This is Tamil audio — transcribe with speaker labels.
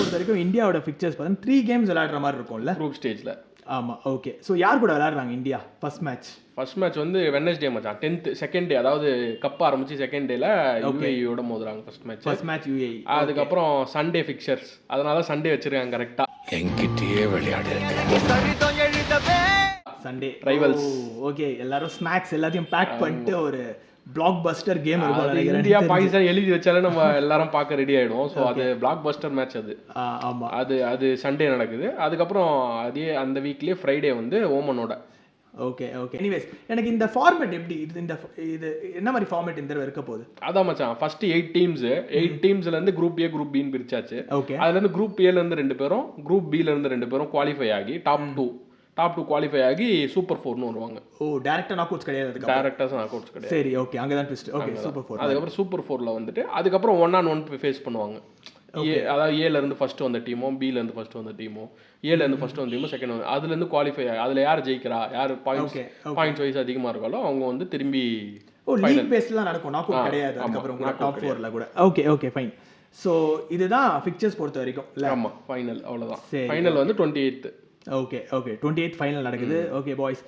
Speaker 1: பொறுத்த வரைக்கும் இந்தியாவோட ஃபிக்சர்ஸ் பார்த்தா 3 கேம்ஸ் விளையாடுற மாதிரி இருக்கும்ல
Speaker 2: குரூப் ஸ்டேஜ்ல.
Speaker 1: ஆமா ஓகே. ஸோ யார் கூட விளையாடுறாங்க இந்தியா ஃபர்ஸ்ட் மேட்ச்
Speaker 2: வந்து வெட்னஸ்டே மச்சான் 10th செகண்ட் டே, அதாவது கப் ஆரம்பிச்சு செகண்ட் டேல யுஏஇயோட மோதுறாங்க ஃபர்ஸ்ட் மேட்ச்
Speaker 1: யூஏஇ.
Speaker 2: அதுக்கப்புறம் சண்டே ஃபிக்சர்ஸ், அதனால சண்டே வச்சிருக்காங்க கரெக்டா.
Speaker 3: என்கிட்டயே விளையாடு
Speaker 1: சண்டே
Speaker 2: ரைவல்ஸ்.
Speaker 1: ஓகே, எல்லாரும் ஸ்நாக்ஸ் எல்லாத்தையும் பேக் பண்ணிட்டு ஒரு பிளாக் பஸ்டர் கேம் இருக்கும் நினைக்கிறேன்.
Speaker 2: இந்தியா பாகிஸ்தான் எழுதி வச்சாலே நம்ம எல்லாரும் பார்க்க ரெடி ஆயிடும். ஸோ அது பிளாக் பஸ்டர் மேட்ச் அது.
Speaker 1: ஆமா,
Speaker 2: அது சண்டே நடக்குது. அதுக்கப்புறம் அதே அந்த வீக்லயே ஃப்ரைடே வந்து ஓமனோட.
Speaker 1: ஓகே. எனிவேஸ், எனக்கு இந்த ஃபார்மேட் எப்படி இது என்ன மாதிரி ஃபார்மேட் இந்த தடவை இருக்க போகுது?
Speaker 2: அதான் மச்சான், ஃபர்ஸ்ட் 8 டீம்ஸ்ல இருந்து குரூப் ஏ குரூப் பின்னு பிரிச்சாச்சு.
Speaker 1: ஓகே.
Speaker 2: அதுல இருந்து குரூப் ஏல இருந்து 2 பேரும், குரூப் பில இருந்து 2 பேரும் குவாலிஃபை ஆகி டாப் 2 குவாலிஃபை ஆகி சூப்பர் 4னு வருவாங்க.
Speaker 1: ஓ, டைரக்டா நாக் அவுட்ஸ் கிடையாது.
Speaker 2: டைரக்டா நாக் அவுட்ஸ் கிடையாது.
Speaker 1: சரி, ஓகே, அங்க தான் ட்விஸ்ட். Okay, super 4.
Speaker 2: அதுக்கப்புறம் சூப்பர் 4ல வந்துட்டு அதுக்கப்புறம் 1-on-1 ஃபேஸ் பண்ணுவாங்க. அதாவது ஏல இருந்து ஃபர்ஸ்ட் வந்த டீமோ, பில இருந்து ஃபர்ஸ்ட் வந்த டீமோ, ஏல இருந்து ஃபர்ஸ்ட் வந்த டீமோ, செகண்ட் வந்து அதுல இருந்து குவாலிஃபை ஆகி அதுல யார் ஜெயிக்கிறா, யார் பாயிண்ட்ஸ் வைஸ் அதிகமா இருக்காலோ அவங்க வந்து திரும்பி
Speaker 1: லீக் பேஸ்ல நடக்கும், நாக் அவுட் கிடையாது. அதுக்கப்புறம் கூட டாப் 4ல கூட. Okay fine. சோ இதுதான் ஃபிக்சர்ஸ் பொறுத்த வரைக்கும்.
Speaker 2: ஆமா, ஃபைனல் அவ்வளவுதான். ஃபைனல் வந்து 28th.
Speaker 1: ஓகே 28th ஃபைனல் நடக்குது. Okay boys.